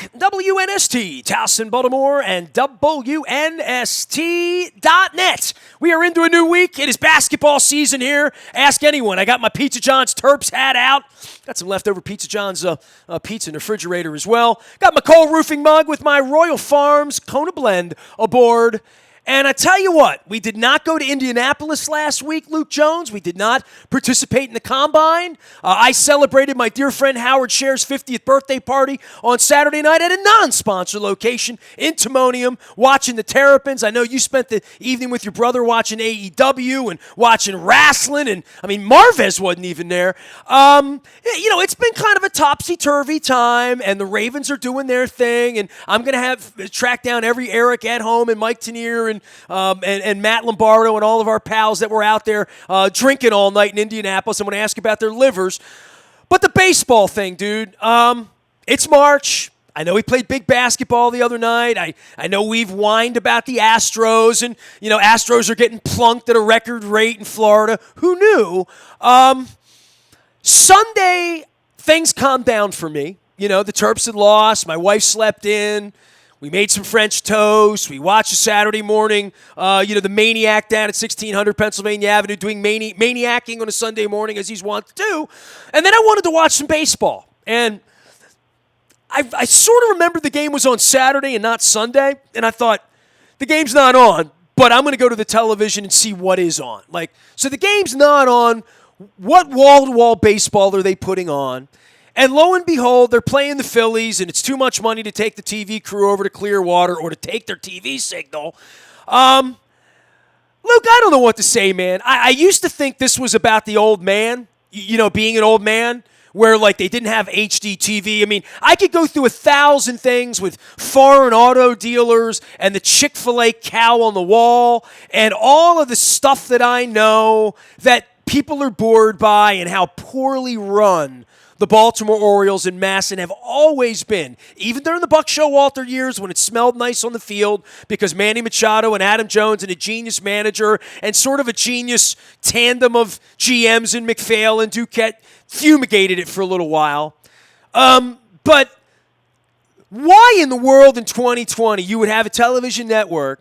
back. WNST, Towson, Baltimore, and WNST.net. We are into a new week. It is basketball season here. Ask anyone. I got my Pizza John's Terps hat out. Got some leftover Pizza John's pizza in the refrigerator as well. Got my Cole Roofing mug with my Royal Farms Kona Blend aboard. And I tell you what, we did not go to Indianapolis last week, Luke Jones. We did not participate in the Combine. I celebrated my dear friend Howard Scher's 50th birthday party on Saturday night at a non-sponsor location in Timonium, watching the Terrapins. I know you spent the evening with your brother watching AEW and watching wrestling. And, I mean, Marvez wasn't even there. It's been kind of a topsy-turvy time, and the Ravens are doing their thing. And I'm going to have track down every Eric at home and Mike Tenier and Matt Lombardo and all of our pals that were out there drinking all night in Indianapolis. I'm going to ask about their livers. But the baseball thing, dude, it's March. I know we played big basketball the other night. I know we've whined about the Astros, and, Astros are getting plunked at a record rate in Florida. Who knew? Sunday, things calmed down for me. The Terps had lost. My wife slept in. We made some French toast. We watched a Saturday morning, the Maniac down at 1600 Pennsylvania Avenue doing maniacking on a Sunday morning as he's wont to do. And then I wanted to watch some baseball. And I sort of remembered the game was on Saturday and not Sunday. And I thought, the game's not on, but I'm going to go to the television and see what is on. So the game's not on. What wall-to-wall baseball are they putting on? And lo and behold, they're playing the Phillies, and it's too much money to take the TV crew over to Clearwater or to take their TV signal. Luke, I don't know what to say, man. I used to think this was about the old man, being an old man, where, they didn't have HD TV. I mean, I could go through 1,000 things with foreign auto dealers and the Chick-fil-A cow on the wall and all of the stuff that I know that people are bored by and how poorly run the Baltimore Orioles and MASN have always been, even during the Buck Showalter years when it smelled nice on the field because Manny Machado and Adam Jones and a genius manager and sort of a genius tandem of GMs and McPhail and Duquette fumigated it for a little while. But why in the world in 2020 you would have a television network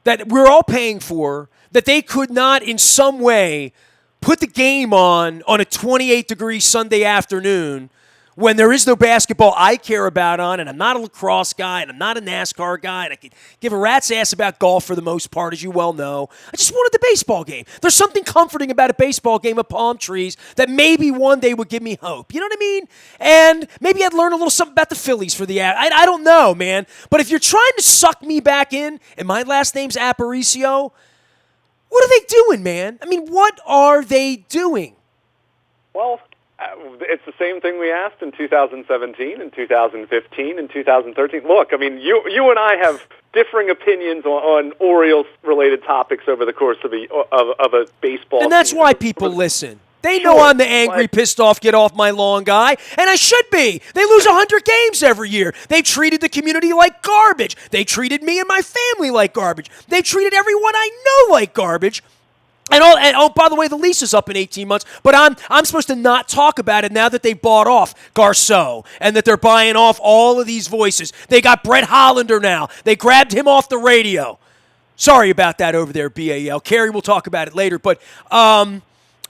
that we're all paying for that they could not in some way put the game on a 28-degree Sunday afternoon when there is no basketball I care about on, and I'm not a lacrosse guy, and I'm not a NASCAR guy, and I could give a rat's ass about golf for the most part, as you well know. I just wanted the baseball game. There's something comforting about a baseball game of palm trees that maybe one day would give me hope. You know what I mean? And maybe I'd learn a little something about the Phillies for the I don't know, man. But if you're trying to suck me back in, and my last name's Aparicio, what are they doing, man? I mean, what are they doing? Well, it's the same thing we asked in 2017 and 2015 and 2013. Look, I mean, you and I have differing opinions on Orioles-related topics over the course of a baseball season. And that's why people listen. They know I'm the angry, pissed off, get off my lawn guy, and I should be. They lose 100 games every year. They've treated the community like garbage. They treated me and my family like garbage. They've treated everyone I know like garbage. And by the way, the lease is up in 18 months, but I'm supposed to not talk about it now that they bought off Garceau and that they're buying off all of these voices. They got Brett Hollander now. They grabbed him off the radio. Sorry about that over there, BAL. Kerry will talk about it later, but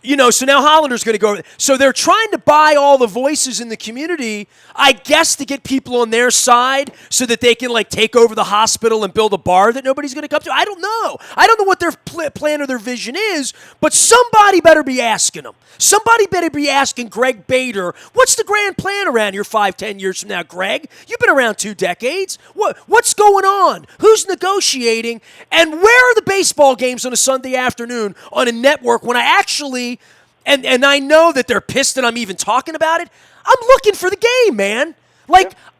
so now Hollander's going to go. So they're trying to buy all the voices in the community, I guess, to get people on their side so that they can, take over the hospital and build a bar that nobody's going to come to. I don't know. I don't know what their plan or their vision is, but somebody better be asking them. Somebody better be asking Greg Bader, what's the grand plan around here 5-10 years from now, Greg? You've been around 2 decades. What's going on? Who's negotiating? And where are the baseball games on a Sunday afternoon on a network when I actually... And I know that they're pissed that I'm even talking about it. I'm looking for the game, man.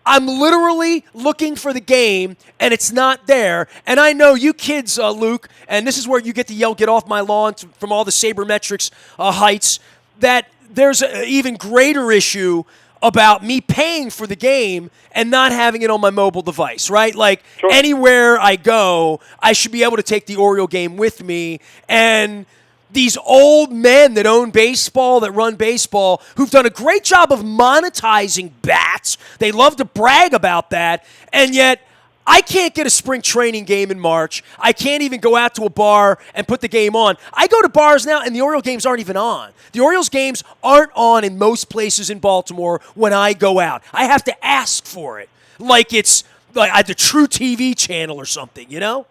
I'm literally looking for the game, and it's not there. And I know you kids, Luke, and this is where you get to yell, get off my lawn from all the sabermetrics heights, that there's an even greater issue about me paying for the game and not having it on my mobile device, right? Sure. Anywhere I go, I should be able to take the Oriole game with me. And these old men that own baseball, that run baseball, who've done a great job of monetizing bats. They love to brag about that, and yet I can't get a spring training game in March. I can't even go out to a bar and put the game on. I go to bars now, and the Orioles games aren't even on. The Orioles games aren't on in most places in Baltimore when I go out. I have to ask for it, like it's like the True TV channel or something, you know?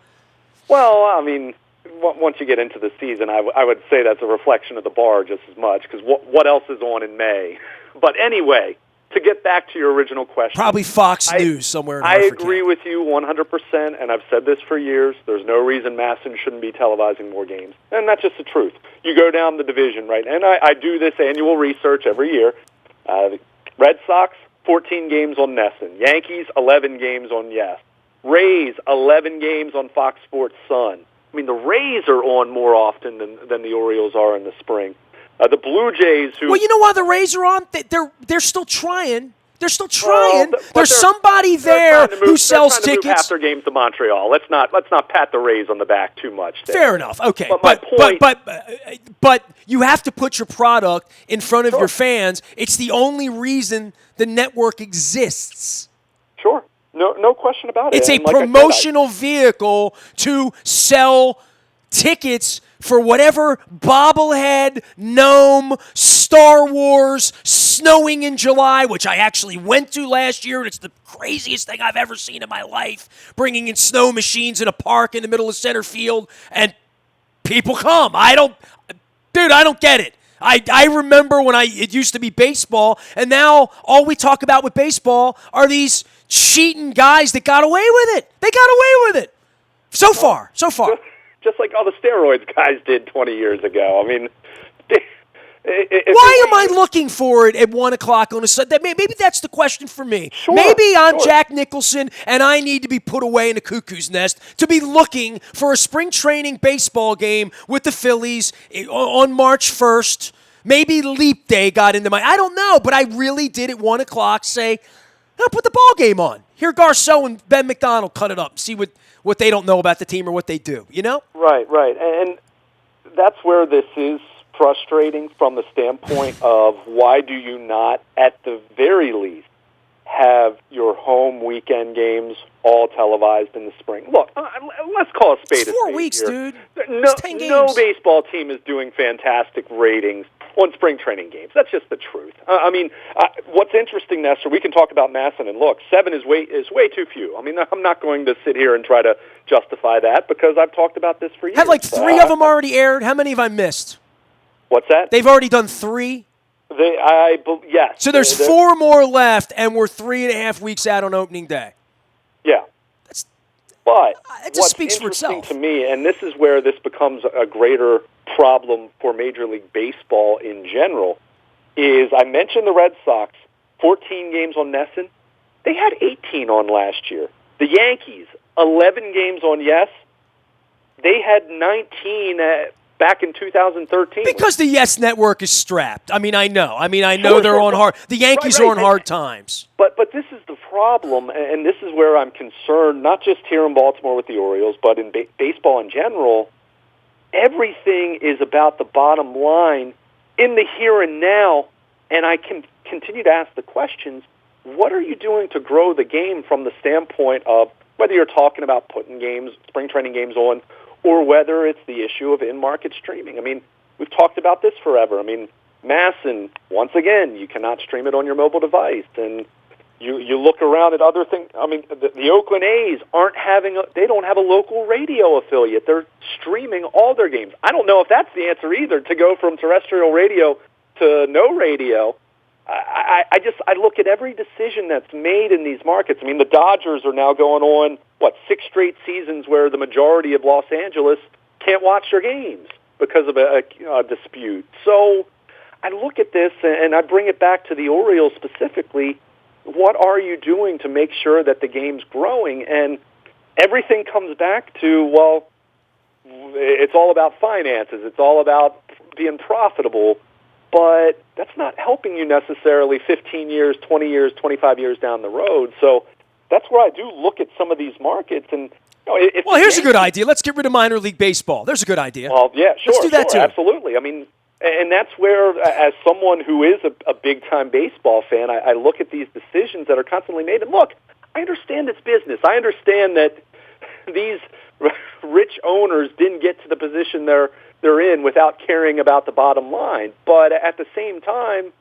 Well, I mean, once you get into the season, I would say that's a reflection of the bar just as much, because what else is on in May? But anyway, to get back to your original question. Probably Fox News somewhere in I Hartford agree County. with you 100%, and I've said this for years. There's no reason MASN shouldn't be televising more games, and that's just the truth. You go down the division, right, and I do this annual research every year. The Red Sox, 14 games on NESN. Yankees, 11 games on Yes. Rays, 11 games on Fox Sports Sun. I mean, the Rays are on more often than the Orioles are in the spring. The Blue Jays, who... Well, you know why the Rays are on? They're still trying. They're still trying. There's somebody there who sells tickets. Move half their games to Montreal. Let's not pat the Rays on the back too much there. Fair enough. Okay, but my point, but you have to put your product in front of your fans. It's the only reason the network exists. Sure. No question about it. It's a promotional vehicle to sell tickets for whatever bobblehead, gnome, Star Wars, snowing in July, which I actually went to last year, and it's the craziest thing I've ever seen in my life, bringing in snow machines in a park in the middle of center field, and people come. I don't get it. I remember when it used to be baseball, and now all we talk about with baseball are these cheating guys that got away with it. They got away with it. So far. Just like all the steroids guys did 20 years ago. I mean, why am I looking for it at 1 o'clock on a Sunday? Maybe that's the question for me. Sure, Maybe I'm Jack Nicholson, and I need to be put away in a cuckoo's nest to be looking for a spring training baseball game with the Phillies on March 1st. Maybe Leap Day got into I don't know, but I really did at 1 o'clock say, I'll put the ball game on. Here Garceau and Ben McDonald cut it up. See what they don't know about the team or what they do, you know? Right. And that's where this is frustrating from the standpoint of why do you not, at the very least, have your home weekend games all televised in the spring? Look, let's call a spade a spade. 4 weeks, here. dude. No, 10 games. No baseball team is doing fantastic ratings on spring training games. That's just the truth. I mean, what's interesting, Nestor, we can talk about MASN, and look, 7 is way too few. I mean, I'm not going to sit here and try to justify that because I've talked about this for years. Have like 3 of them already aired? How many have I missed? What's that? They've already done 3? Yes. So there's 4 more left, and we're 3.5 weeks out on opening day. Yeah. But it just speaks for itself to me, and this is where this becomes a greater problem for Major League Baseball in general, is I mentioned the Red Sox, 14 games on NESN. They had 18 on last year. The Yankees, 11 games on Yes. They had 19 back in 2013. Because the Yes Network is strapped. I know they're on hard. The Yankees are on hard times. But this is the problem, and this is where I'm concerned, not just here in Baltimore with the Orioles, but in baseball in general. Everything is about the bottom line in the here and now, and I can continue to ask the questions, what are you doing to grow the game from the standpoint of whether you're talking about putting games, spring training games on, or whether it's the issue of in-market streaming? I mean, we've talked about this forever. I mean, MASN, once again, you cannot stream it on your mobile device, and you look around at other things. I mean, the Oakland A's they don't have a local radio affiliate. They're streaming all their games. I don't know if that's the answer either, to go from terrestrial radio to no radio. I look at every decision that's made in these markets. I mean, the Dodgers are now going on, 6 straight seasons where the majority of Los Angeles can't watch their games because of a dispute. So I look at this, and I bring it back to the Orioles specifically. What are you doing to make sure that the game's growing? And everything comes back to, it's all about finances. It's all about being profitable. But that's not helping you necessarily 15 years, 20 years, 25 years down the road. So that's where I do look at some of these markets. And well, here's a good idea. Let's get rid of minor league baseball. There's a good idea. Well, yeah, sure. Let's do that too. Absolutely. I mean, and that's where, as someone who is a big-time baseball fan, I look at these decisions that are constantly made. And look, I understand it's business. I understand that these rich owners didn't get to the position they're in without caring about the bottom line. But at the same time,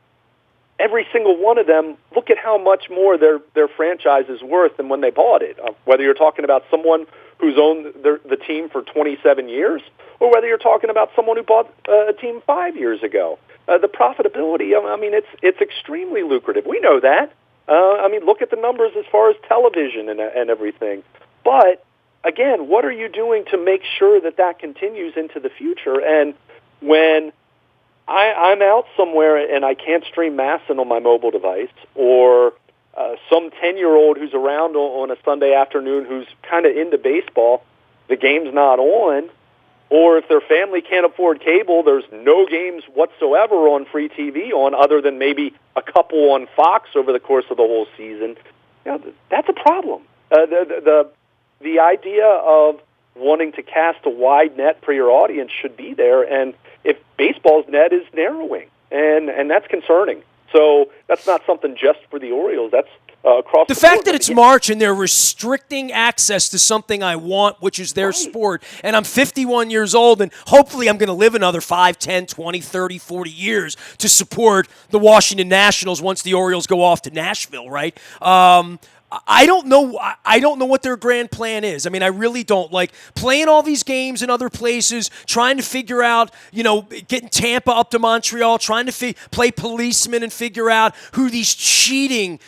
every single one of them, look at how much more their franchise is worth than when they bought it. Whether you're talking about someone who's owned the team for 27 years, or whether you're talking about someone who bought a team 5 years ago. The profitability, I mean, it's extremely lucrative. We know that. I mean, look at the numbers as far as television and everything. But, again, what are you doing to make sure that continues into the future? And when I'm out somewhere and I can't stream MASN on my mobile device, or some 10-year-old who's around on a Sunday afternoon who's kind of into baseball, the game's not on, or if their family can't afford cable, there's no games whatsoever on free TV on other than maybe a couple on Fox over the course of the whole season, that's a problem. The idea of wanting to cast a wide net for your audience should be there, and if baseball's net is narrowing, and that's concerning. So that's not something just for the Orioles. That's across the board. The fact that it's March and they're restricting access to something I want, which is their sport, and I'm 51 years old, and hopefully I'm going to live another 5, 10, 20, 30, 40 years to support the Washington Nationals once the Orioles go off to Nashville, right? I don't know. I don't know what their grand plan is. I mean, I really don't. Like playing all these games in other places, trying to figure out, getting Tampa up to Montreal, trying to play policeman and figure out who these cheating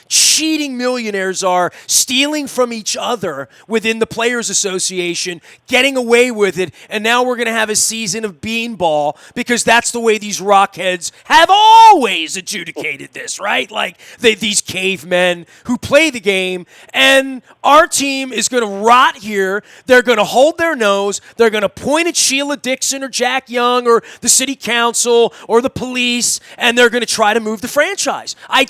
millionaires are, stealing from each other within the Players Association, getting away with it, and now we're going to have a season of beanball because that's the way these rockheads have always adjudicated this, right? Like these cavemen who play the game. And our team is going to rot here. They're going to hold their nose. They're going to point at Sheila Dixon or Jack Young or the city council or the police, and they're going to try to move the franchise. I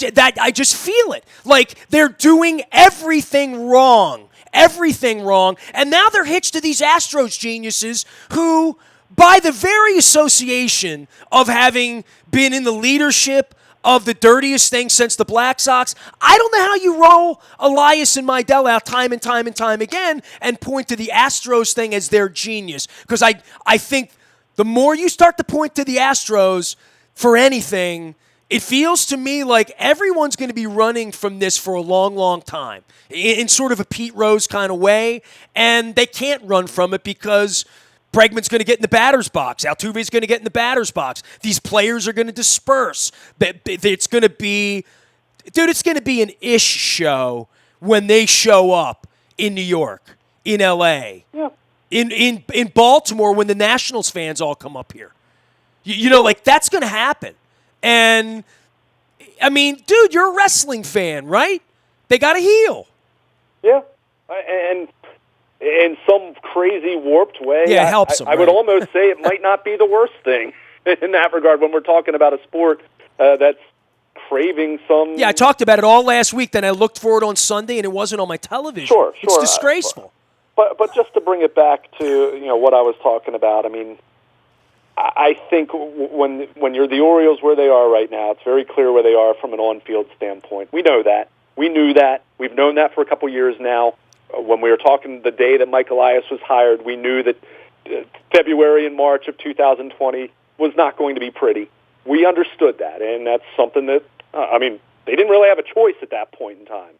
just feel it. Like they're doing everything wrong. And now they're hitched to these Astros geniuses who, by the very association of having been in the leadership of the dirtiest thing since the Black Sox, I don't know how you roll Elias and Meidel out time and time again and point to the Astros thing as their genius. Because I think the more you start to point to the Astros for anything, it feels to me like everyone's going to be running from this for a long, long time in sort of a Pete Rose kind of way, and they can't run from it because Bregman's going to get in the batter's box. Altuve's going to get in the batter's box. These players are going to disperse. It's going to be, it's going to be an ish show when they show up in New York, in L.A., in Baltimore when the Nationals fans all come up here. Like that's going to happen. And, I mean, dude, you're a wrestling fan, right? They got to heel. Yeah, and in some crazy warped way. Yeah, it helps them. I would almost say it might not be the worst thing in that regard when we're talking about a sport that's craving some... Yeah, I talked about it all last week, then I looked for it on Sunday, and it wasn't on my television. Sure. It's disgraceful. But just to bring it back to what I was talking about, I mean, I think when you're the Orioles where they are right now, it's very clear where they are from an on-field standpoint. We know that. We knew that. We've known that for a couple years now. When we were talking the day that Mike Elias was hired, we knew that February and March of 2020 was not going to be pretty. We understood that, and that's something that, they didn't really have a choice at that point in time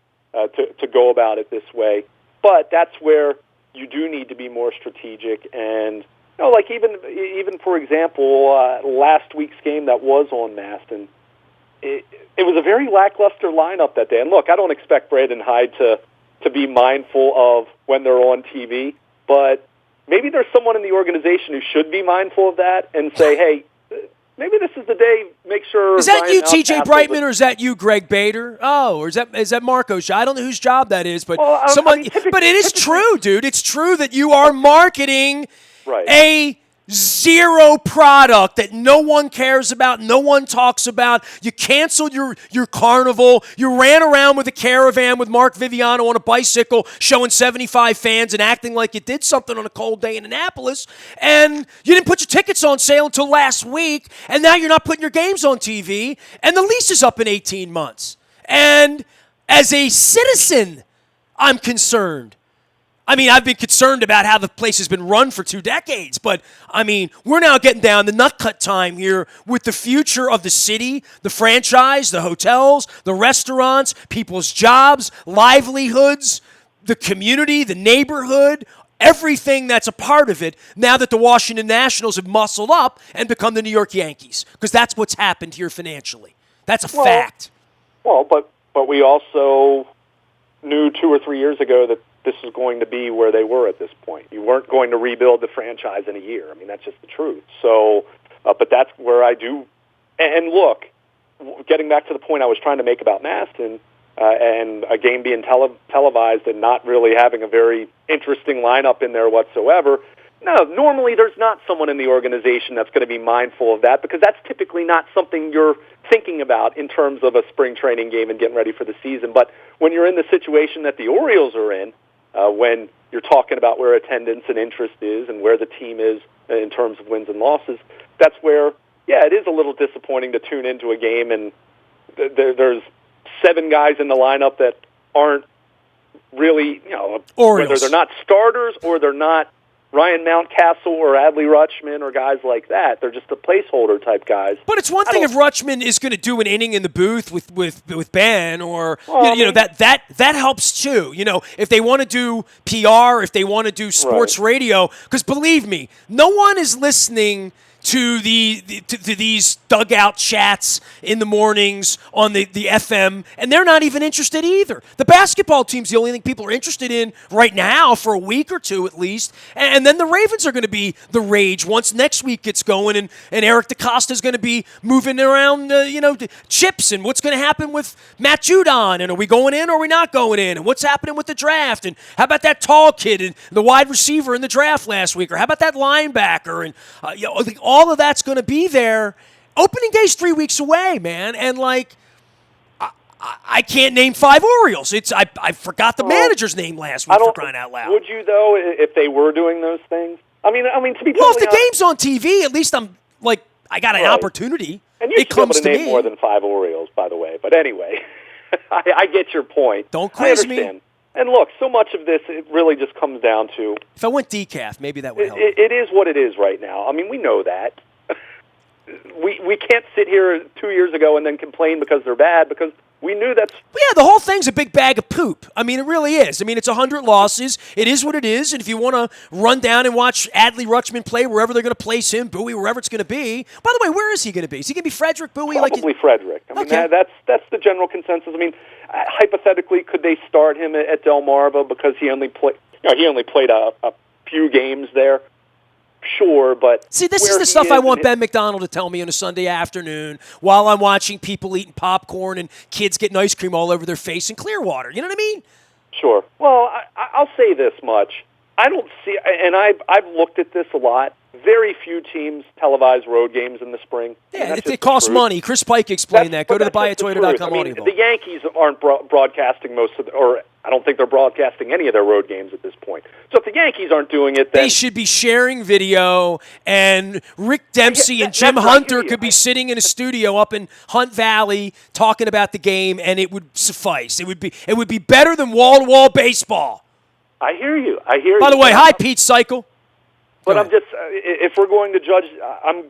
to go about it this way. But that's where you do need to be more strategic. And, like even for example, last week's game that was on MASN, it was a very lackluster lineup that day. And look, I don't expect Brandon Hyde to be mindful of when they're on TV, but maybe there's someone in the organization who should be mindful of that and say, hey, maybe this is the day, make sure... Is that you, T.J. Brightman, or is that you, Greg Bader? Oh, or is that Marco? I don't know whose job that is, but but it is true, dude. It's true that you are marketing a zero product that no one cares about, no one talks about. You canceled your carnival. You ran around with a caravan with Mark Viviano on a bicycle showing 75 fans and acting like you did something on a cold day in Annapolis. And you didn't put your tickets on sale until last week, and now you're not putting your games on TV, and the lease is up in 18 months. And as a citizen, I'm concerned. I mean, I've been concerned about how the place has been run for 2 decades, but, I mean, we're now getting down to nut cut time here with the future of the city, the franchise, the hotels, the restaurants, people's jobs, livelihoods, the community, the neighborhood, everything that's a part of it now that the Washington Nationals have muscled up and become the New York Yankees, because that's what's happened here financially. That's a fact. Well, but we also knew 2 or 3 years ago that this was going to be where they were at this point. You weren't going to rebuild the franchise in a year. I mean, that's just the truth. So, but that's where I do. And look, getting back to the point I was trying to make about MASN and a game being televised and not really having a very interesting lineup in there whatsoever. No, normally there's not someone in the organization that's going to be mindful of that, because that's typically not something you're thinking about in terms of a spring training game and getting ready for the season. But when you're in the situation that the Orioles are in, when you're talking about where attendance and interest is and where the team is in terms of wins and losses, that's where, yeah, it is a little disappointing to tune into a game and there's 7 guys in the lineup that aren't really, Orioles. Whether they're not starters or they're not Ryan Mountcastle or Adley Rutschman or guys like that. They're just the placeholder type guys. But it's one thing if Rutschman is going to do an inning in the booth with Ben, or that helps too. If they want to do PR, if they want to do sports radio, because believe me, no one is listening to these dugout chats in the mornings on the FM, and they're not even interested either. The basketball team's the only thing people are interested in right now for a week or two at least, and then the Ravens are going to be the rage once next week gets going, and Eric DeCosta is going to be moving around chips, and what's going to happen with Matt Judon, and are we going in or are we not going in, and what's happening with the draft, and how about that tall kid and the wide receiver in the draft last week, or how about that linebacker, and all of that's going to be there. Opening day's 3 weeks away, man, and I can't name 5 Orioles. I forgot the manager's name last week, for crying out loud. Would you though, if they were doing those things? I mean, to be totally if the game's on TV, at least I'm I got an opportunity. And you should be able to name more than 5 Orioles, by the way. But anyway, I get your point. Don't quiz me. And look, so much of this, it really just comes down to... If I went decaf, maybe that would help. It is what it is right now. I mean, we know that. We can't sit here 2 years ago and then complain because they're bad, because we knew that's... Well, yeah, the whole thing's a big bag of poop. I mean, it really is. I mean, it's 100 losses. It is what it is. And if you want to run down and watch Adley Rutschman play wherever they're going to place him, Bowie, wherever it's going to be. By the way, where is he going to be? Is he going to be Frederick, Bowie? Probably Frederick. I mean, that's the general consensus. I mean, hypothetically, could they start him at Delmarva because he only played a few games there? Sure, but... See, this is the stuff I want Ben McDonald to tell me on a Sunday afternoon while I'm watching people eating popcorn and kids getting ice cream all over their face in Clearwater. You know what I mean? Sure. Well, I'll say this much. I don't see... And I've looked at this a lot. Very few teams televise road games in the spring. Yeah, it costs money. Chris Pike explained that. Go to the buyatoyota.com audio. The Yankees aren't broadcasting or I don't think they're broadcasting any of their road games at this point. So if the Yankees aren't doing it, then... They should be sharing video, and Rick Dempsey and Jim Hunter could be sitting in a studio up in Hunt Valley talking about the game, and it would suffice. It would be better than wall-to-wall baseball. I hear you. By the way, hi, Pete Cycle. But I'm just, if we're going to judge, I'm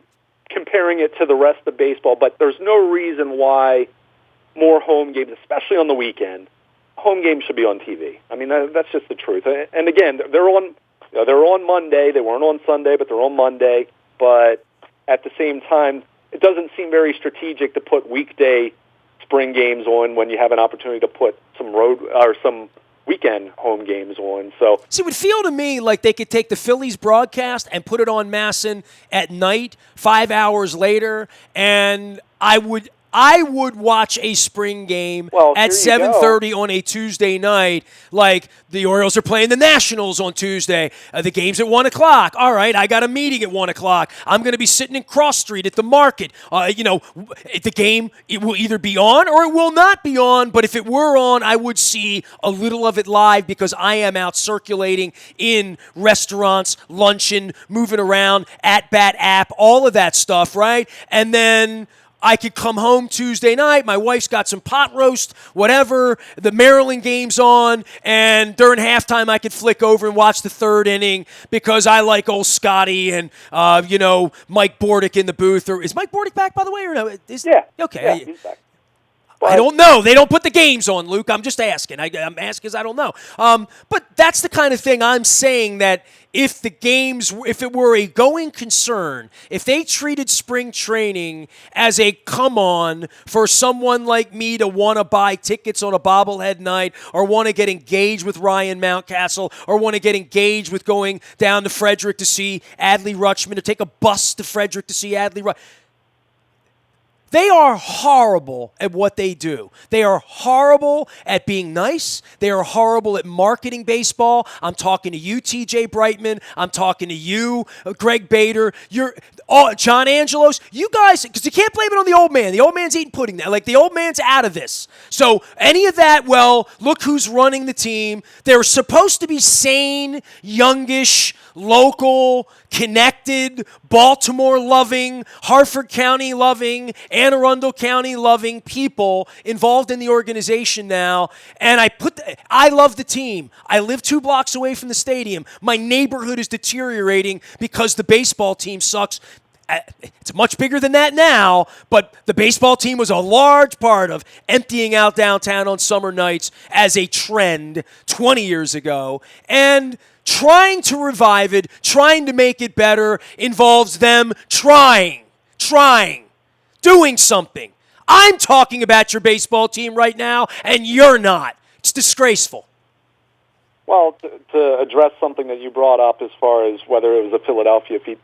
comparing it to the rest of baseball, but there's no reason why more home games, especially on the weekend, home games should be on TV. I mean, that's just the truth. And again, they're on Monday. They weren't on Sunday, but they're on Monday. But at the same time, it doesn't seem very strategic to put weekday spring games on when you have an opportunity to put some road or some weekend home games on. So see, it would feel to me like they could take the Phillies broadcast and put it on MASN at night, 5 hours later, and I would I would watch a spring game at 7:30 on a Tuesday night, like the Orioles are playing the Nationals on Tuesday. The game's at 1 o'clock. All right, I got a meeting at 1 o'clock. I'm going to be sitting in Cross Street at the market. The game, it will either be on or it will not be on, but if it were on, I would see a little of it live because I am out circulating in restaurants, luncheon, moving around, at-bat app, all of that stuff, right? And then I could come home Tuesday night. My wife's got some pot roast, whatever. The Maryland game's on, and during halftime, I could flick over and watch the third inning because I like old Scotty and Mike Bordick in the booth. Or is Mike Bordick back, by the way, or no? Yeah. Okay. Yeah, he's back. I don't know. They don't put the games on, Luke. I'm just asking. I'm asking because I don't know. But that's the kind of thing I'm saying that if it were a going concern, if they treated spring training as a come-on for someone like me to want to buy tickets on a bobblehead night or want to get engaged with Ryan Mountcastle or want to get engaged with going down to Frederick to see Adley Rutschman or take a bus to Frederick to see Adley Rutschman, they are horrible at what they do. They are horrible at being nice. They are horrible at marketing baseball. I'm talking to you, TJ Brightman. I'm talking to you, Greg Bader. John Angelos. You guys, because you can't blame it on the old man. The old man's eating pudding now. Like, the old man's out of this. So any of that, well, look who's running the team. They're supposed to be sane, youngish, local, connected, Baltimore-loving, Harford County-loving, Anne Arundel County-loving people involved in the organization now. And I love the team. I live 2 blocks away from the stadium. My neighborhood is deteriorating because the baseball team sucks. It's much bigger than that now, but the baseball team was a large part of emptying out downtown on summer nights as a trend 20 years ago. And trying to revive it, trying to make it better, involves them trying, doing something. I'm talking about your baseball team right now, and you're not. It's disgraceful. Well, to address something that you brought up as far as whether it was a Philadelphia feat,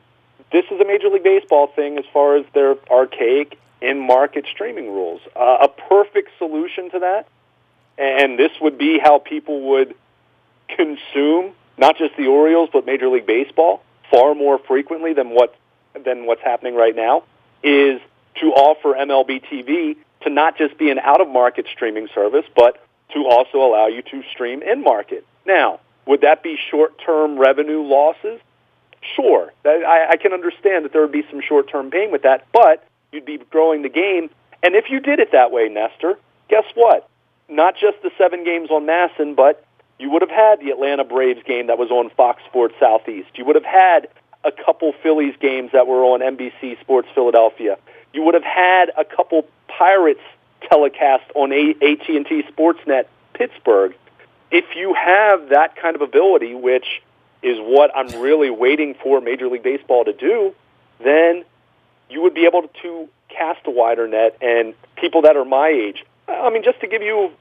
this is a Major League Baseball thing as far as their archaic in-market streaming rules. A perfect solution to that, and this would be how people would consume not just the Orioles, but Major League Baseball far more frequently than what's happening right now, is to offer MLB TV to not just be an out-of-market streaming service, but to also allow you to stream in-market. Now, would that be short-term revenue losses? Sure. I can understand that there would be some short-term pain with that, but you'd be growing the game. And if you did it that way, Nestor, guess what? Not just the 7 games on MASN, but you would have had the Atlanta Braves game that was on Fox Sports Southeast. You would have had a couple Phillies games that were on NBC Sports Philadelphia. You would have had a couple Pirates telecast on AT&T Sportsnet Pittsburgh. If you have that kind of ability, which is what I'm really waiting for Major League Baseball to do, then you would be able to cast a wider net, and people that are my age. I mean, just to give you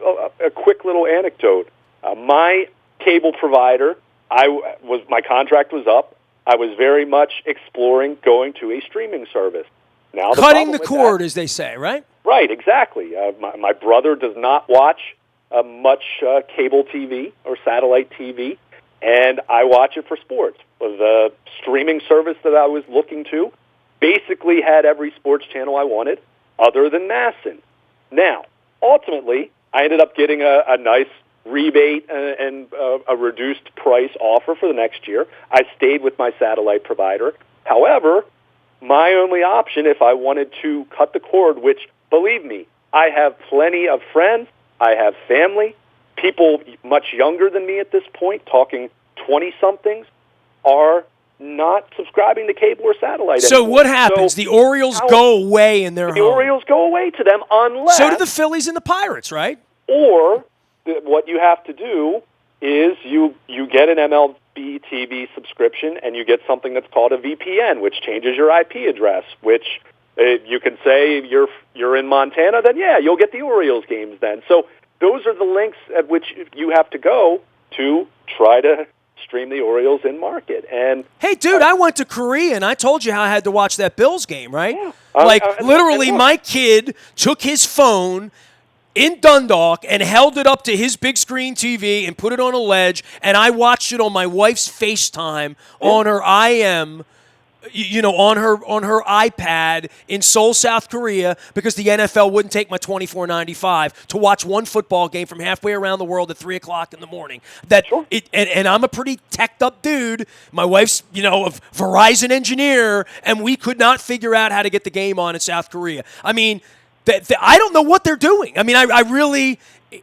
a quick little anecdote, my cable provider, my contract was up. I was very much exploring going to a streaming service. Now, cutting the cord, as they say, right? Right, exactly. My brother does not watch much cable TV or satellite TV, and I watch it for sports. The streaming service that I was looking to basically had every sports channel I wanted other than MASN. Now, ultimately, I ended up getting a nice rebate and a reduced price offer for the next year. I stayed with my satellite provider. However, my only option if I wanted to cut the cord, which, believe me, I have plenty of friends, I have family, people much younger than me at this point, talking 20-somethings, are not subscribing to cable or satellite So anymore. what happens? The Orioles go away in their home. The Orioles go away to them unless... So do the Phillies and the Pirates, right? Or what you have to do is you get an MLB TV subscription and you get something that's called a VPN, which changes your IP address, which you can say you're in Montana, then yeah, you'll get the Orioles games then. So those are the links at which you have to go to try to stream the Orioles in market. And hey, dude, I went to Korea, and I told you how I had to watch that Bills game, right? Yeah. Literally, my kid took his phone in Dundalk and held it up to his big screen TV and put it on a ledge, and I watched it on my wife's FaceTime on her IM, on her iPad in Seoul, South Korea, because the NFL wouldn't take my $24.95 to watch one football game from halfway around the world at 3:00 in the morning. And I'm a pretty teched up dude. My wife's a Verizon engineer, and we could not figure out how to get the game on in South Korea. I mean, I don't know what they're doing. I mean, I really.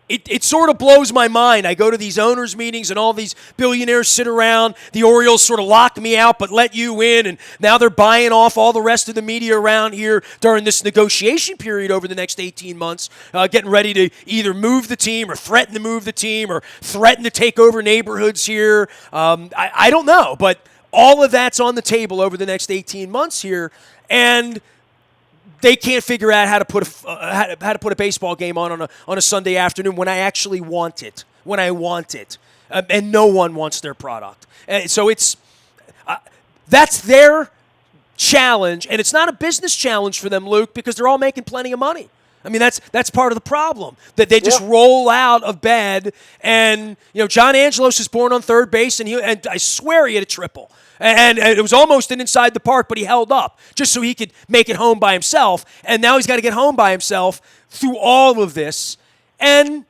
It sort of blows my mind. I go to these owners' meetings and all these billionaires sit around. The Orioles sort of locked me out but let you in, and now they're buying off all the rest of the media around here during this negotiation period over the next 18 months, getting ready to either move the team or threaten to move the team or threaten to take over neighborhoods here. I don't know, but all of that's on the table over the next 18 months here, and they can't figure out how to put a baseball game on a Sunday afternoon when I actually want it, and no one wants their product. And so that's their challenge, and it's not a business challenge for them, Luke, because they're all making plenty of money. I mean, that's part of the problem, that they just roll out of bed. And John Angelos is born on third base, and I swear he had a triple. And it was almost an inside the park, but he held up just so he could make it home by himself. And now he's got to get home by himself through all of this. And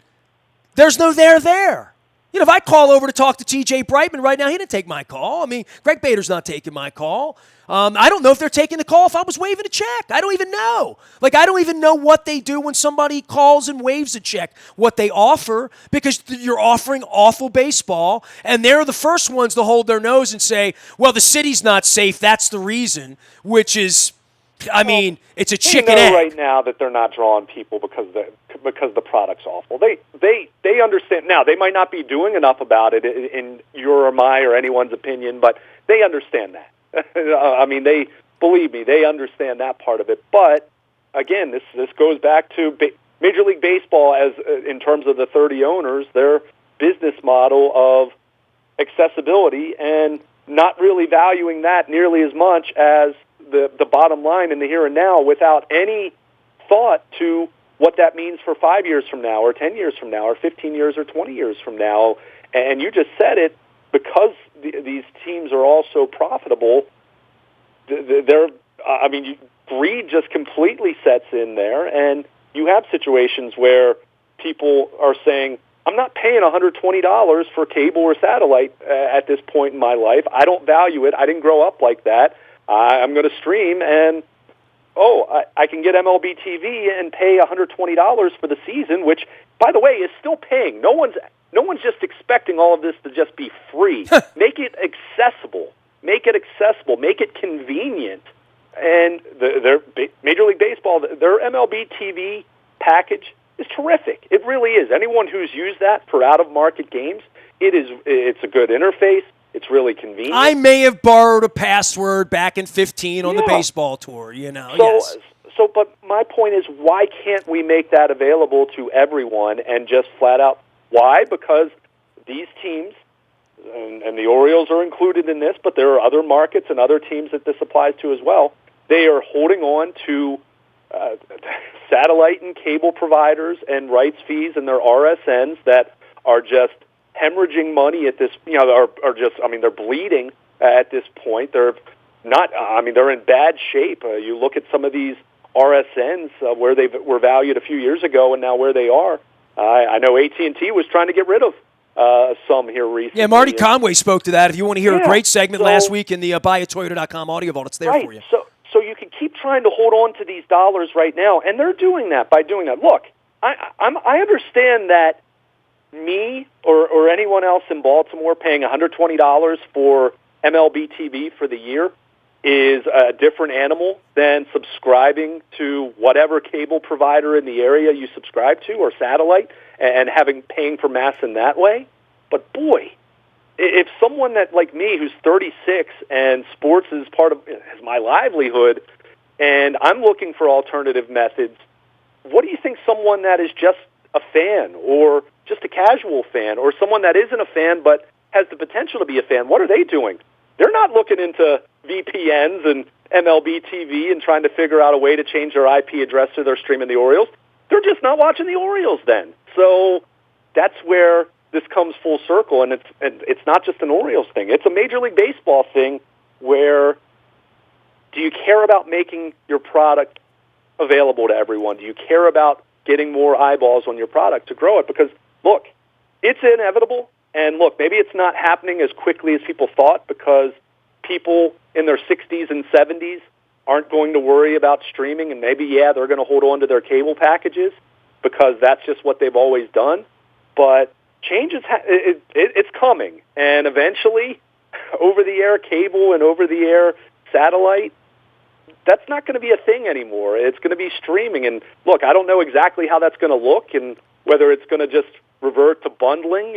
there's no there. If I call over to talk to T.J. Brightman right now, he didn't take my call. I mean, Greg Bader's not taking my call. I don't know if they're taking the call if I was waving a check. I don't even know. I don't even know what they do when somebody calls and waves a check, what they offer, because you're offering awful baseball, and they're the first ones to hold their nose and say, well, the city's not safe, that's the reason, which is, it's a chicken egg. Right now that they're not drawing people because the product's awful. They understand. Now, they might not be doing enough about it in your or my or anyone's opinion, but they understand that. Believe me, they understand that part of it. But again, this goes back to Major League Baseball as in terms of the 30 owners, their business model of accessibility and not really valuing that nearly as much as the bottom line in the here and now, without any thought to what that means for 5 years from now or 10 years from now or 15 years or 20 years from now. And you just said it, because these teams are all so profitable, greed just completely sets in there, and you have situations where people are saying, I'm not paying $120 for cable or satellite at this point in my life. I don't value it. I didn't grow up like that. I'm going to stream, and I can get MLB TV and pay $120 for the season, which, by the way, is still paying. No one's just expecting all of this to just be free. Make it accessible. Make it convenient. And their Major League Baseball, their MLB TV package is terrific. It really is. Anyone who's used that for out-of-market games, it's a good interface. It's really convenient. I may have borrowed a password back in 2015 on the baseball tour, yes. But my point is, why can't we make that available to everyone and just flat out, why? Because these teams, and the Orioles are included in this, but there are other markets and other teams that this applies to as well, they are holding on to satellite and cable providers and rights fees and their RSNs that are just hemorrhaging money at this, they're bleeding at this point. They're in bad shape. You look at some of these RSNs where they were valued a few years ago and now where they are. I know AT&T was trying to get rid of some here recently. Yeah, Marty Conway spoke to that. If you want to hear a great segment last week in the buyatoyota.com audio vault, it's there for you. So you can keep trying to hold on to these dollars right now, and they're doing that by doing that. Look, I understand that me or anyone else in Baltimore paying $120 for MLB TV for the year is a different animal than subscribing to whatever cable provider in the area you subscribe to or satellite and paying for MASN that way. But boy, if someone that like me who's 36 and sports is is my livelihood, and I'm looking for alternative methods, what do you think someone that is just a fan or just a casual fan or someone that isn't a fan but has the potential to be a fan, what are they doing? They're not looking into VPNs and MLB TV and trying to figure out a way to change their IP address to their streaming the Orioles. They're just not watching the Orioles then. So that's where this comes full circle, and it's not just an Orioles thing. It's a Major League Baseball thing where do you care about making your product available to everyone? Do you care about getting more eyeballs on your product to grow it? Because, look, it's inevitable, and look, maybe it's not happening as quickly as people thought because people in their 60s and 70s aren't going to worry about streaming, and maybe, yeah, they're going to hold on to their cable packages because that's just what they've always done. But change is it's coming, and eventually, over-the-air cable and over-the-air satellite, that's not going to be a thing anymore. It's going to be streaming. And look, I don't know exactly how that's going to look and whether it's going to just revert to bundling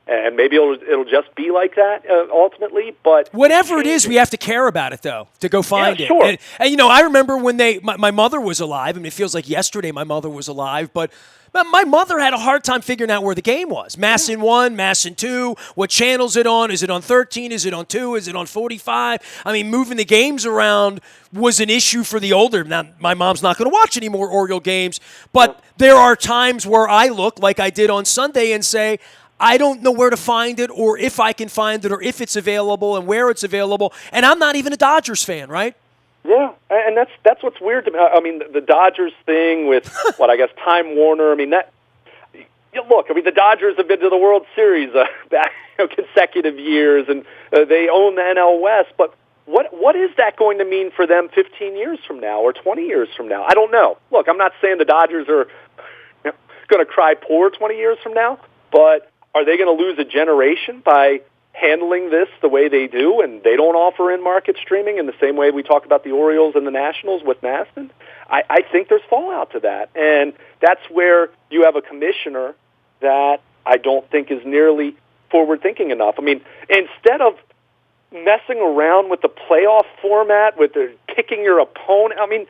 and maybe it'll just be like that ultimately. But whatever it is, we have to care about it, though, to go find it. Sure. And, you know, I remember when my mother was alive. I mean, it feels like yesterday my mother was alive, but my mother had a hard time figuring out where the game was. MASN 1, MASN 2, what channel's it on? Is it on 13? Is it on 2? Is it on 45? I mean, moving the games around was an issue for the older. Now, my mom's not going to watch any more Oriole games, but there are times where I look like I did on Sunday and say, I don't know where to find it or if I can find it or if it's available and where it's available. And I'm not even a Dodgers fan, right? Yeah, and that's what's weird to me. I mean, the Dodgers thing with I guess Time Warner. I mean, look. I mean, the Dodgers have been to the World Series back consecutive years, and they own the NL West. But what is that going to mean for them 15 years from now or 20 years from now? I don't know. Look, I'm not saying the Dodgers are going to cry poor 20 years from now, but are they going to lose a generation by handling this the way they do, and they don't offer in-market streaming in the same way we talk about the Orioles and the Nationals with MASN? I think there's fallout to that, and that's where you have a commissioner that I don't think is nearly forward-thinking enough. I mean, instead of messing around with the playoff format, with the picking your opponent, I mean,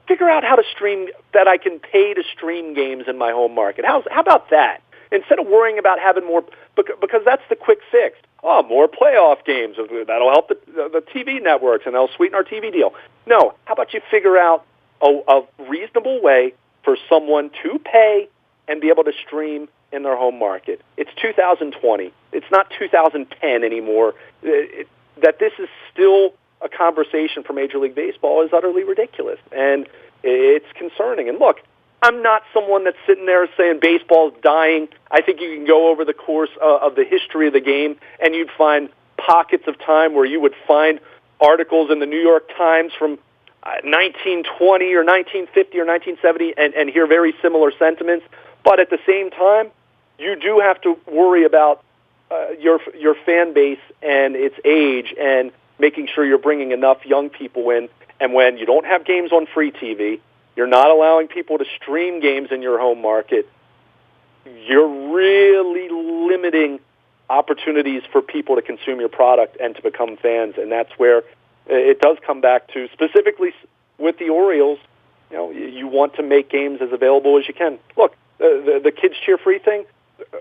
figure out how to stream, that I can pay to stream games in my home market. How about that? Instead of worrying about having more, because that's the quick fix. Oh, more playoff games. That'll help the TV networks, and they'll sweeten our TV deal. No, how about you figure out a reasonable way for someone to pay and be able to stream in their home market? It's 2020. It's not 2010 anymore. That this is still a conversation for Major League Baseball is utterly ridiculous, and it's concerning. And look, I'm not someone that's sitting there saying baseball's dying. I think you can go over the course of the history of the game, and you'd find pockets of time where you would find articles in the New York Times from 1920 or 1950 or 1970 and hear very similar sentiments. But at the same time, you do have to worry about your fan base and its age and making sure you're bringing enough young people in. And when you don't have games on free TV, you're not allowing people to stream games in your home market, you're really limiting opportunities for people to consume your product and to become fans. And that's where it does come back to, specifically with the Orioles, you know, you want to make games as available as you can. Look, the Kids Cheer Free thing,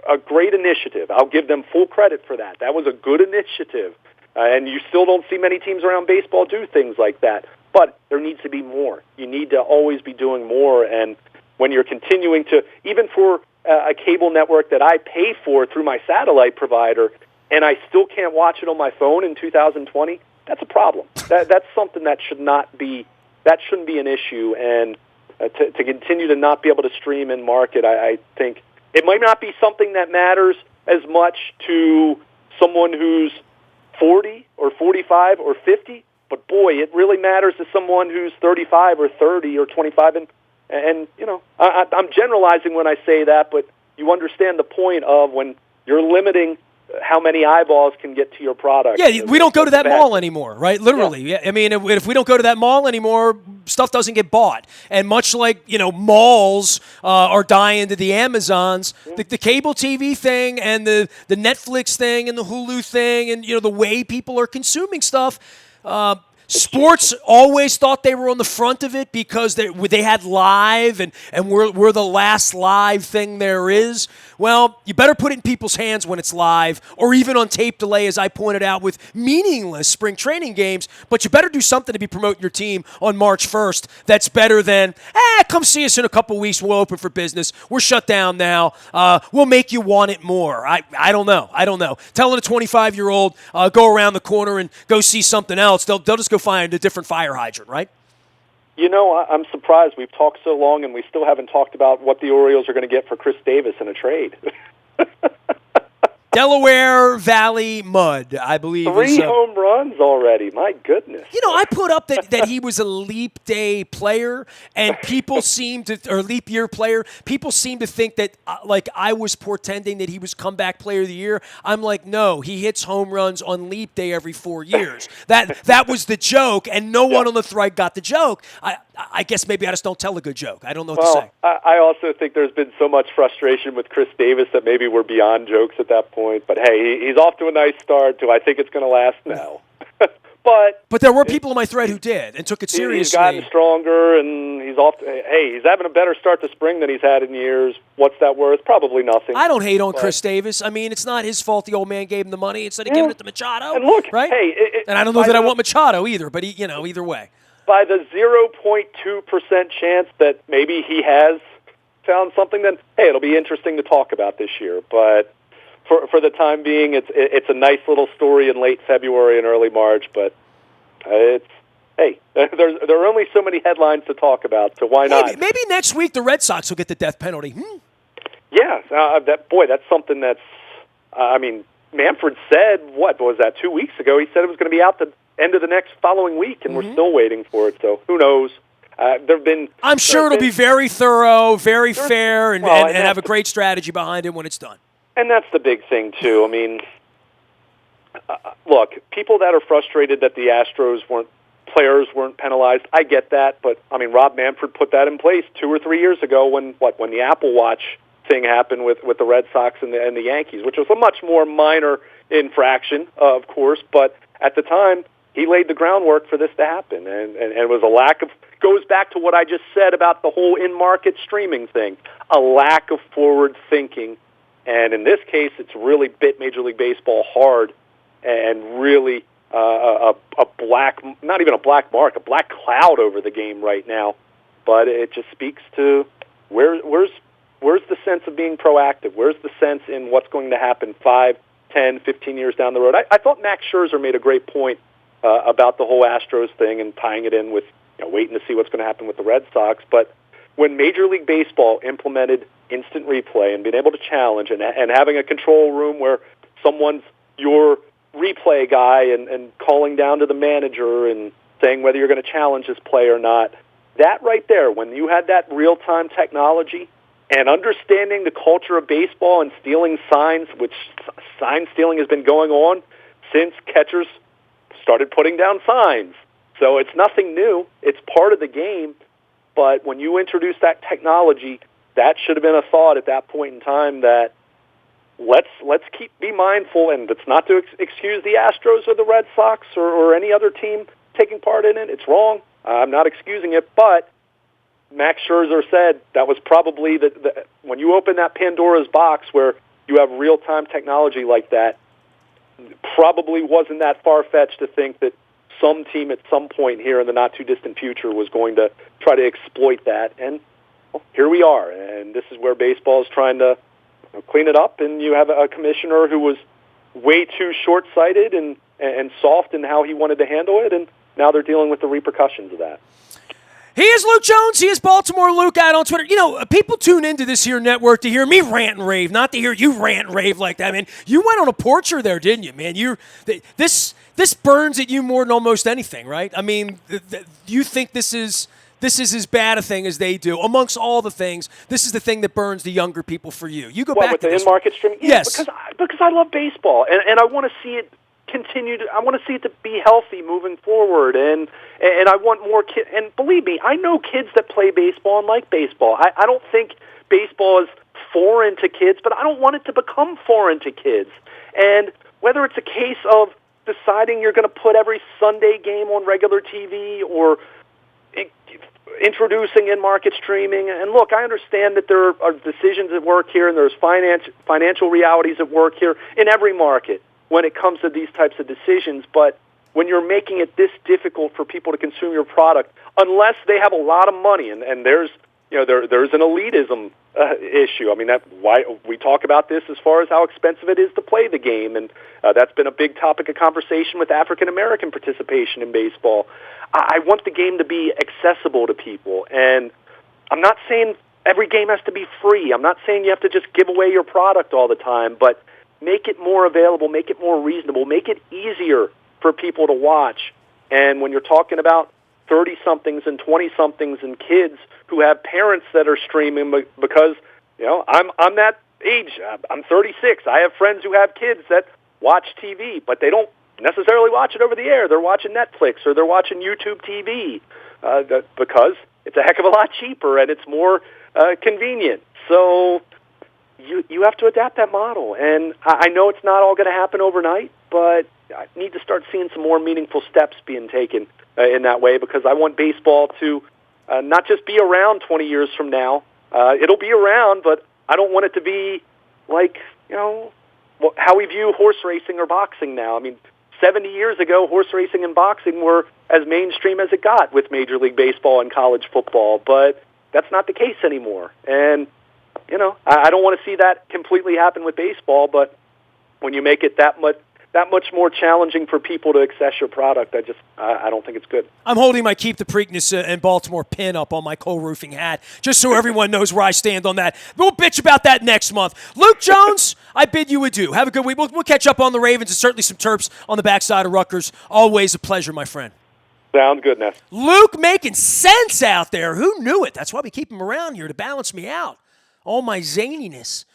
a great initiative. I'll give them full credit for that. That was a good initiative. And you still don't see many teams around baseball do things like that. But there needs to be more. You need to always be doing more. And when you're continuing to, even for a cable network that I pay for through my satellite provider, and I still can't watch it on my phone in 2020, that's a problem. That's something that shouldn't be an issue. And to continue to not be able to stream and market, I think it might not be something that matters as much to someone who's 40 or 45 or 50, but boy, it really matters to someone who's 35 or 30 or 25. And you know, I'm generalizing when I say that, but you understand the point of when you're limiting how many eyeballs can get to your product. Yeah, we don't go to that mall anymore, right? Literally. Yeah. I mean, if we don't go to that mall anymore, stuff doesn't get bought. And much like, you know, malls are dying to the Amazons, the cable TV thing and the Netflix thing and the Hulu thing and, you know, the way people are consuming stuff, sports always thought they were on the front of it because they had live and we're the last live thing there is. Well, you better put it in people's hands when it's live or even on tape delay, as I pointed out, with meaningless spring training games. But you better do something to be promoting your team on March 1st that's better than, come see us in a couple weeks. We'll open for business. We're shut down now. We'll make you want it more. I don't know. Telling a 25-year-old, go around the corner and go see something else, they'll just go find a different fire hydrant, right? I'm surprised we've talked so long and we still haven't talked about what the Orioles are going to get for Chris Davis in a trade. Delaware Valley Mud, I believe. 3 home runs already. My goodness. I put up that he was a leap day player, and people seem to, or leap year player, people seem to think that, like, I was portending that he was comeback player of the year. I'm like, no, he hits home runs on leap day every 4 years. That was the joke, and no one on the thread got the joke. I guess maybe I just don't tell a good joke. I don't know what to say. I also think there's been so much frustration with Chris Davis that maybe we're beyond jokes at that point. But, hey, he's off to a nice start. Do I think it's going to last? No. But there were people in my thread who did and took it seriously. He's gotten stronger, and he's he's having a better start to spring than he's had in years. What's that worth? Probably nothing. I don't hate on Chris Davis. I mean, it's not his fault the old man gave him the money instead of giving it to Machado. And look, right? Hey, and I don't know that I want Machado either, but either way. By the 0.2% chance that maybe he has found something, then, hey, it'll be interesting to talk about this year. But for the time being, it's a nice little story in late February and early March. But there are only so many headlines to talk about, so why not? Maybe next week the Red Sox will get the death penalty. Yeah, that's something that's. Manfred said, what was that, 2 weeks ago? He said it was going to be out the end of the next following week, and we're still waiting for it. So who knows? I'm sure it'll be very thorough, very fair, and have a great strategy behind it when it's done. And that's the big thing, too. I mean, look, people that are frustrated that the Astros players weren't penalized, I get that. But, Rob Manfred put that in place 2 or 3 years ago when the Apple Watch thing happened with the Red Sox and the Yankees, which was a much more minor infraction, of course. But at the time, he laid the groundwork for this to happen. And it was a lack of, goes back to what I just said about the whole in-market streaming thing, a lack of forward thinking. And in this case, it's really bit Major League Baseball hard and really a black, not even a black mark, a black cloud over the game right now. But it just speaks to where's the sense of being proactive? Where's the sense in what's going to happen 5, 10, 15 years down the road? I thought Max Scherzer made a great point about the whole Astros thing and tying it in with waiting to see what's going to happen with the Red Sox. But when Major League Baseball implemented instant replay and being able to challenge and having a control room where someone's your replay guy and calling down to the manager and saying whether you're going to challenge this play or not, that right there, when you had that real-time technology and understanding the culture of baseball and stealing signs, which sign stealing has been going on since catchers started putting down signs. So it's nothing new. It's part of the game. But when you introduce that technology, that should have been a thought at that point in time that let's be mindful, and it's not to excuse the Astros or the Red Sox or any other team taking part in it. It's wrong. I'm not excusing it, but Max Scherzer said that was probably the when you open that Pandora's box where you have real-time technology like that, probably wasn't that far-fetched to think that some team at some point here in the not-too-distant future was going to try to exploit that. And here we are, and this is where baseball is trying to clean it up, and you have a commissioner who was way too short-sighted and soft in how he wanted to handle it, and now they're dealing with the repercussions of that. He is Luke Jones. He is Baltimore Luke out on Twitter. People tune into this here network to hear me rant and rave, not to hear you rant and rave like that, man. You went on a porcher there, didn't you, man? This burns at you more than almost anything, right? I mean, you think this is as bad a thing as they do. Amongst all the things, this is the thing that burns the younger people for you. You go back with to the in-market streaming? Yeah, yes. Because I love baseball, and I want to see it continue to. I want to see it to be healthy moving forward, and I want more kids. And believe me, I know kids that play baseball and like baseball. I don't think baseball is foreign to kids, but I don't want it to become foreign to kids. And whether it's a case of deciding you're going to put every Sunday game on regular TV or introducing in-market streaming. And look, I understand that there are decisions at work here, and there's financial realities at work here in every market when it comes to these types of decisions. But when you're making it this difficult for people to consume your product, unless they have a lot of money, and there's there's an elitism issue. I mean, that's why we talk about this as far as how expensive it is to play the game, and that's been a big topic of conversation with African American participation in baseball. I want the game to be accessible to people, and I'm not saying every game has to be free. I'm not saying you have to just give away your product all the time, but make it more available, make it more reasonable, make it easier for people to watch. And when you're talking about 30-somethings and 20-somethings and kids who have parents that are streaming because, I'm that age. I'm 36. I have friends who have kids that watch TV, but they don't necessarily watch it over the air. They're watching Netflix or they're watching YouTube TV because it's a heck of a lot cheaper and it's more convenient. So you have to adapt that model. And I know it's not all going to happen overnight, but I need to start seeing some more meaningful steps being taken in that way, because I want baseball to not just be around 20 years from now. It'll be around, but I don't want it to be like, how we view horse racing or boxing now. I mean, 70 years ago, horse racing and boxing were as mainstream as it got with Major League Baseball and college football, but that's not the case anymore. And, I don't want to see that completely happen with baseball, but when you make it that much more challenging for people to access your product, I don't think it's good. I'm holding my Keep the Preakness and Baltimore pin up on my co-roofing hat, just so everyone knows where I stand on that. We'll bitch about that next month. Luke Jones, I bid you adieu. Have a good week. We'll catch up on the Ravens and certainly some Terps on the backside of Rutgers. Always a pleasure, my friend. Sounds good, Ness. Luke making sense out there. Who knew it? That's why we keep him around here, to balance me out. All my zaniness.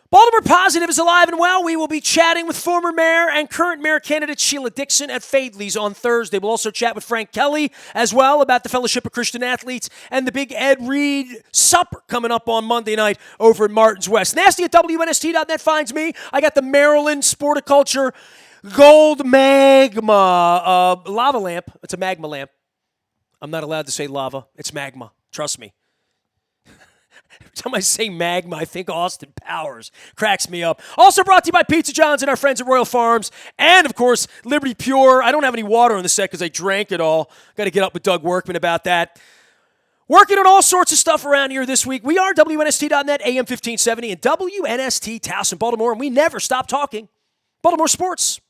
Baltimore Positive is alive and well. We will be chatting with former mayor and current mayor candidate Sheila Dixon at Fadley's on Thursday. We'll also chat with Frank Kelly as well about the Fellowship of Christian Athletes and the big Ed Reed Supper coming up on Monday night over at Martin's West. Nasty at WNST.net finds me. I got the Maryland Sporticulture Gold Magma lava lamp. It's a magma lamp. I'm not allowed to say lava. It's magma. Trust me. Every time I say magma, I think Austin Powers. Cracks me up. Also brought to you by Pizza John's and our friends at Royal Farms. And, of course, Liberty Pure. I don't have any water on the set because I drank it all. Got to get up with Doug Workman about that. Working on all sorts of stuff around here this week. We are WNST.net, AM 1570, and WNST Towson, Baltimore, and we never stop talking Baltimore sports.